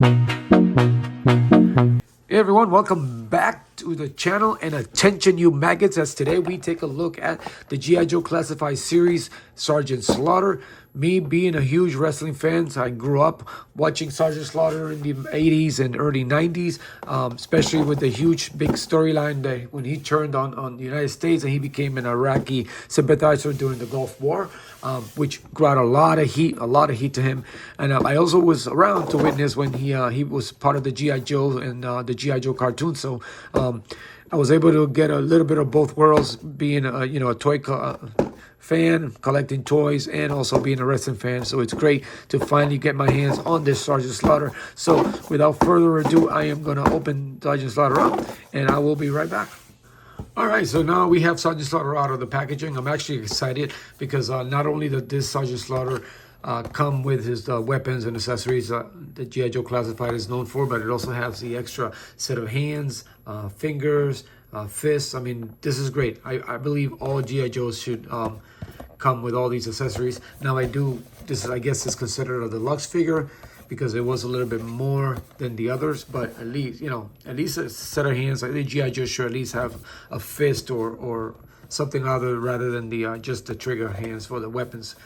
Hey everyone, welcome back to the channel and attention you maggots, as today we take a look at the G.I. Joe Classified series, Sergeant Slaughter. Me being a huge wrestling fan, I grew up watching Sergeant Slaughter in the 80s and early 90s, especially with the huge big storyline that when he turned on the United States and he became an Iraqi sympathizer during the Gulf War. Which brought a lot of heat to him. And I also was around to witness when he was part of the G.I. Joe and the G.I. Joe cartoon. So I was able to get a little bit of both worlds, being a toy fan, collecting toys, and also being a wrestling fan. So it's great to finally get my hands on this Sergeant Slaughter. So without further ado, I am going to open Sergeant Slaughter up, and I will be right back. All right, so now we have Sergeant Slaughter out of the packaging. I'm actually excited because not only did this Sergeant Slaughter come with his weapons and accessories that G.I. Joe Classified is known for, but it also has the extra set of hands, fingers, fists. I mean, this is great. I believe all G.I. Joes should come with all these accessories. Now I guess is considered a deluxe figure, because it was a little bit more than the others, but at least a set of hands. I think G.I. Joe should at least have a fist or something other rather than the just the trigger hands for the weapons.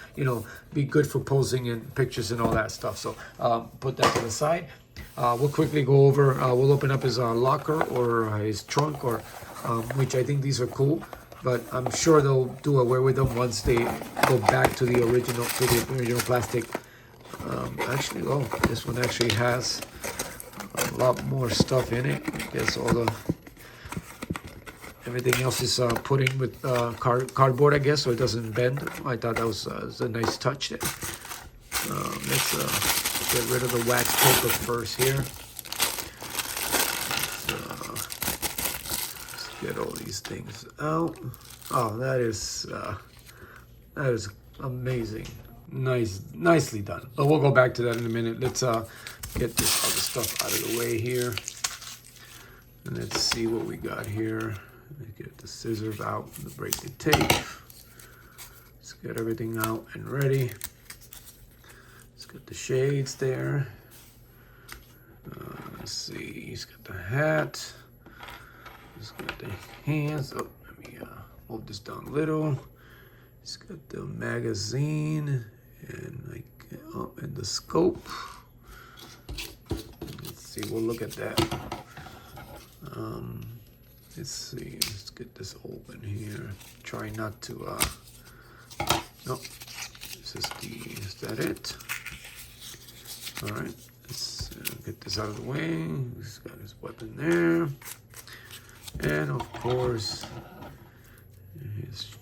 Be good for posing and pictures and all that stuff. So put that to the side. We'll quickly go over. We'll open up his locker or his trunk, or which I think these are cool. But I'm sure they'll do away with them once they go back to the original plastic. This one actually has a lot more stuff in it. I guess everything else is put in with cardboard, I guess, so it doesn't bend. I thought that was a nice touch there. Let's get rid of the wax paper first here. Let's get all these things out. Oh, that is amazing. Nicely done. But we'll go back to that in a minute. Let's get this other stuff out of the way here. And let's see what we got here. Let's get the scissors out and break the tape. Let's get everything out and ready. Let's get the shades there. Let's see. He's got the hat. He's got the hands. Oh, let me move this down a little. He's got the magazine and and the scope. Let's see, we'll look at that. Let's see, let's get this open here. Try not to, no, is that it? All right, let's get this out of the way. He's got his weapon there. And of course,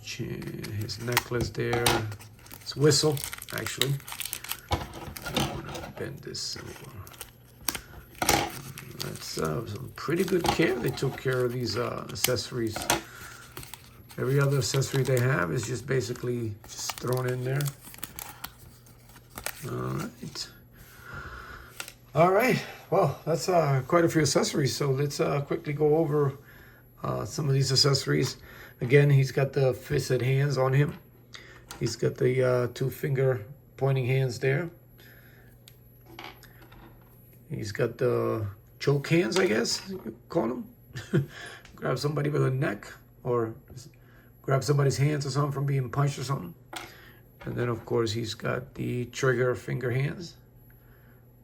his necklace there. His whistle, actually. I'm gonna bend this over. That's some pretty good care. They took care of these accessories. Every other accessory they have is just basically just thrown in there. All right. Well, that's quite a few accessories. So let's quickly go over some of these accessories. Again, he's got the fisted hands on him. He's got the two finger pointing hands there. He's got the choke hands, I guess you call them. Grab somebody by the neck or grab somebody's hands or something from being punched or something. And then, of course, he's got the trigger finger hands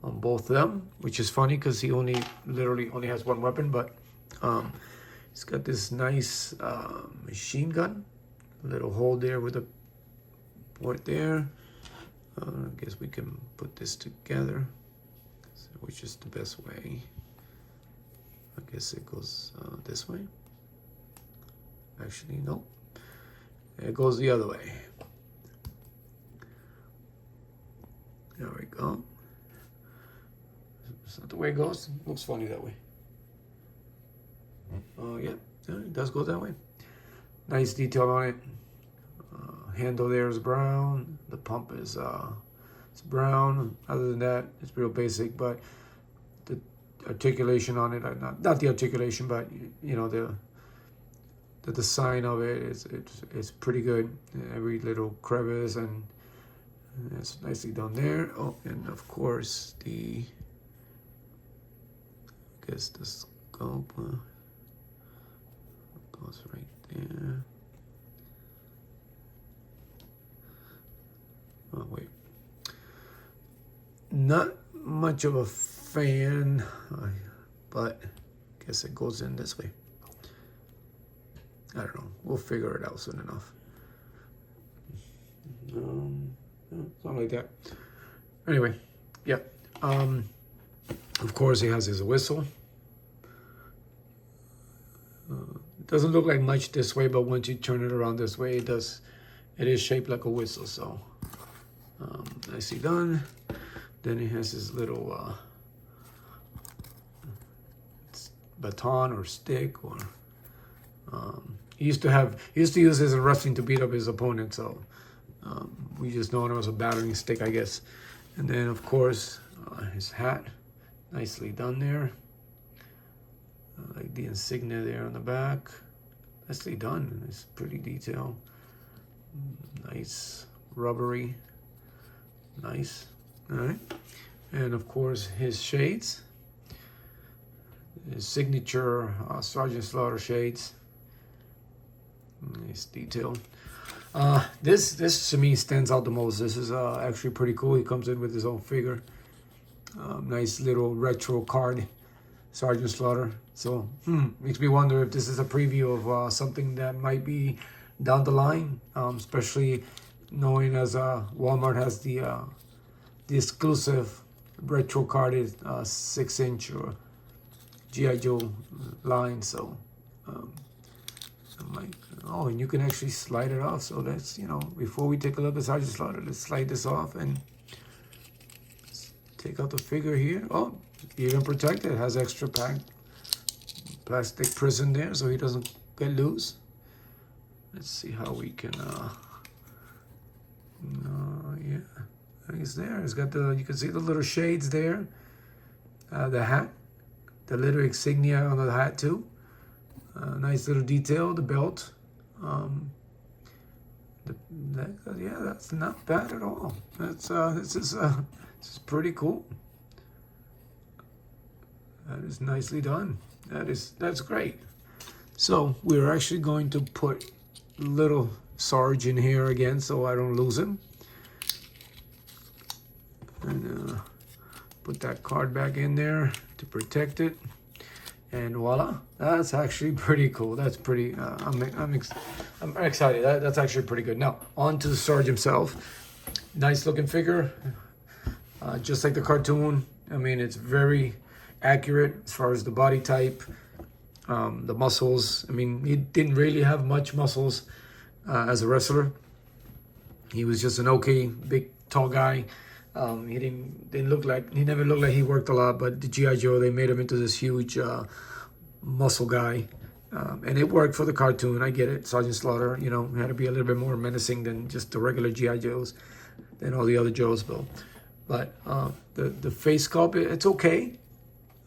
on both of them, which is funny because he literally only has one weapon, but he's got this nice machine gun, a little hole there with a point there. I guess we can put this together, which is the best way. I guess it goes this way. Actually, no. It goes the other way. There we go. Is that the way it goes? It looks funny that way. Oh, yeah, it does go that way. Nice detail on it. Handle there is brown. The pump is it's brown. Other than that, it's real basic, but the articulation on it, not the articulation, but the design of it is pretty good. Every little crevice, and it's nicely done there. Oh, and of course the guess the scope goes right there. Oh, wait. Not much of a fan, but I guess it goes in this way. I don't know. We'll figure it out soon enough. Something like that. Anyway, yeah. Of course, he has his whistle. It doesn't look like much this way, but once you turn it around this way, it does. It is shaped like a whistle. So nicely done. Then he has his little baton or stick, or he used to use this in wrestling to beat up his opponent. So we just know it as a battering stick, I guess. And then of course his hat, nicely done there. Like the insignia there on the back, nicely done. It's pretty detailed. Nice, rubbery, nice. All right, and of course his shades, his signature Sergeant Slaughter shades. Nice detail. This to me stands out the most. This is actually pretty cool. He comes in with his own figure. Nice little retro card, Sergeant Slaughter. So makes me wonder if this is a preview of something that might be down the line, especially knowing as Walmart has the exclusive retro carded 6-inch or G.I. Joe line. So I'm like, oh, and you can actually slide it off. So that's, before we take a look at Sergeant Slaughter, let's slide this off and take out the figure here. Oh, even protected. It has extra plastic prison there so he doesn't get loose. Let's see how we can, yeah, he's there. He's got you can see the little shades there. The hat, the little insignia on the hat too. Nice little detail, the belt. Yeah, that's not bad at all. This is pretty cool. That is nicely done. That's great. So we're actually going to put little Sarge in here again so I don't lose him. And put that card back in there to protect it. And voila, that's actually pretty cool. That's pretty, I'm excited. That's actually pretty good. Now, on to the Sarge himself. Nice looking figure. Just like the cartoon. I mean, it's very accurate as far as the body type, the muscles. I mean, he didn't really have much muscles as a wrestler. He was just an okay, big, tall guy. He never looked like he worked a lot, but the G.I. Joe, they made him into this huge muscle guy. And it worked for the cartoon. I get it. Sergeant Slaughter, had to be a little bit more menacing than just the regular G.I. Joes, than all the other Joes, though. But the face sculpt, it's okay.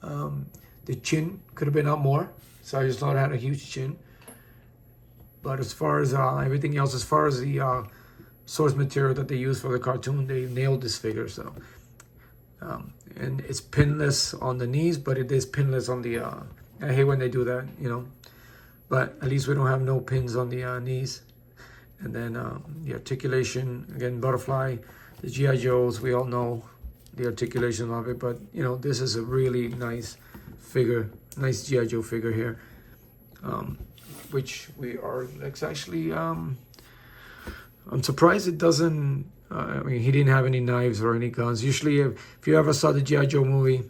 The chin could have been up more. Sergeant Slaughter had a huge chin. But as far as everything else, as far as the source material that they used for the cartoon, they nailed this figure. So, and it's pinless on the knees, but it is pinless on the. I hate when they do that, But at least we don't have no pins on the knees. And then the articulation, again, butterfly. The G.I. Joes, we all know the articulation of it, but this is a really nice figure, nice G.I. Joe figure here, which it's actually, I'm surprised it doesn't, he didn't have any knives or any guns. Usually, if you ever saw the G.I. Joe movie,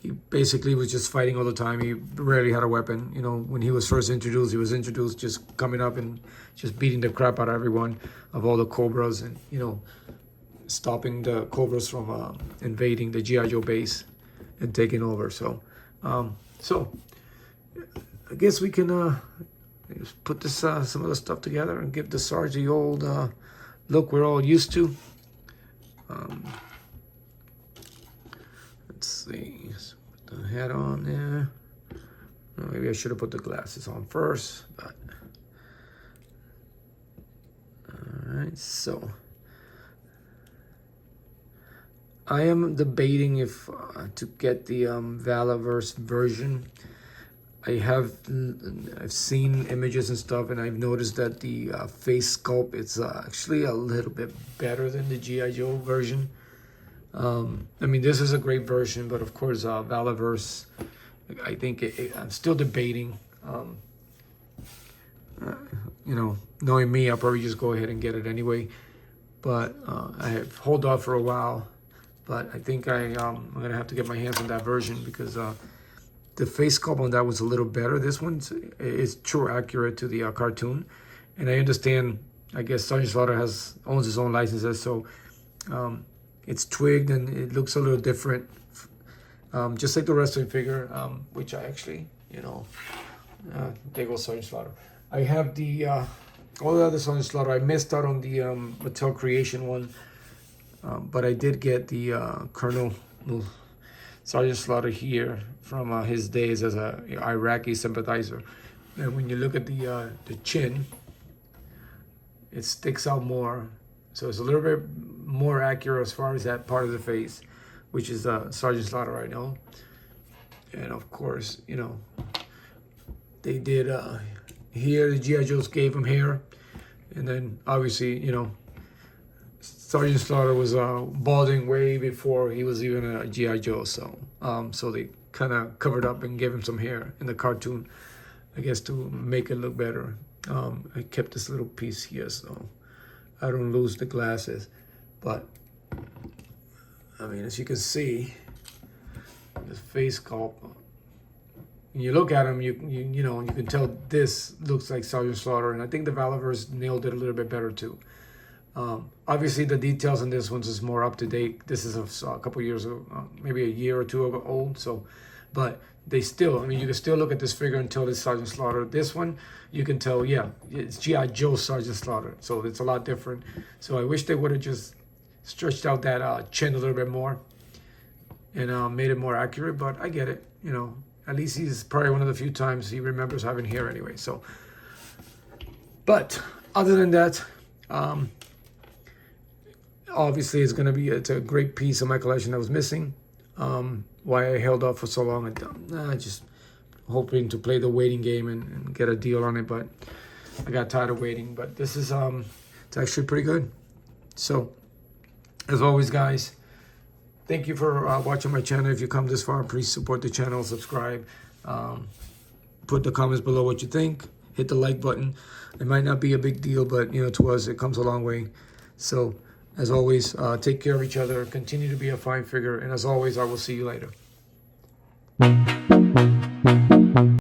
he basically was just fighting all the time. He rarely had a weapon. When he was first introduced, he was introduced just coming up and just beating the crap out of everyone, of all the Cobras, and, stopping the Cobras from invading the G.I. Joe base and taking over. So, so I guess we can put this some of the stuff together and give the Sarge the old look we're all used to. Let's see. Let's put the hat on there. Maybe I should have put the glasses on first, but all right. So I am debating if to get the Valaverse version. I've seen images and stuff, and I've noticed that the face sculpt is actually a little bit better than the GI Joe version. I mean, this is a great version, but of course, Valaverse, I think I'm still debating. You know, knowing me, I'll probably just go ahead and get it anyway. But I have hold off for a while. But I think I'm gonna have to get my hands on that version because the face sculpt on that was a little better. This one is true accurate to the cartoon, and I understand. I guess Sergeant Slaughter owns his own licenses, so it's twigged and it looks a little different, just like the wrestling figure, which I actually, you know, there goes Sergeant Slaughter. I have the all the other Sergeant Slaughter. I missed out on the Mattel Creation one, but I did get the Colonel Sergeant Slaughter here from his days as a Iraqi sympathizer. And when you look at the chin, it sticks out more. So it's a little bit more accurate as far as that part of the face, which is Sergeant Slaughter, I know. And of course, you know, they did here, the G.I. Joes gave him hair. And then obviously, you know, Sergeant Slaughter was balding way before he was even a G.I. Joe. So so they kind of covered up and gave him some hair in the cartoon, I guess, to make it look better. I kept this little piece here so I don't lose the glasses. But I mean, as you can see, the face sculpt. When you look at him, you know, you can tell this looks like Sergeant Slaughter, and I think the Valaverse nailed it a little bit better too. Obviously, the details on this one is more up to date. This is a couple years ago, maybe a year or two ago old. So, but they still, I mean, you can still look at this figure and tell it's Sergeant Slaughter. This one, you can tell, yeah, it's G.I. Joe Sergeant Slaughter. So it's a lot different. So I wish they would have just stretched out that chin a little bit more and made it more accurate. But I get it, you know. At least he's probably one of the few times he remembers having hair anyway. So, but other than that, obviously it's a great piece of my collection that was missing. Why I held off for so long, and just hoping to play the waiting game and get a deal on it, but I got tired of waiting. But this is it's actually pretty good. So, as always, guys, thank you for watching my channel. If you come this far, please support the channel, subscribe. Put the comments below what you think. Hit the like button. It might not be a big deal, but you know, to us, it comes a long way. So, as always, take care of each other. Continue to be a fine figure. And as always, I will see you later.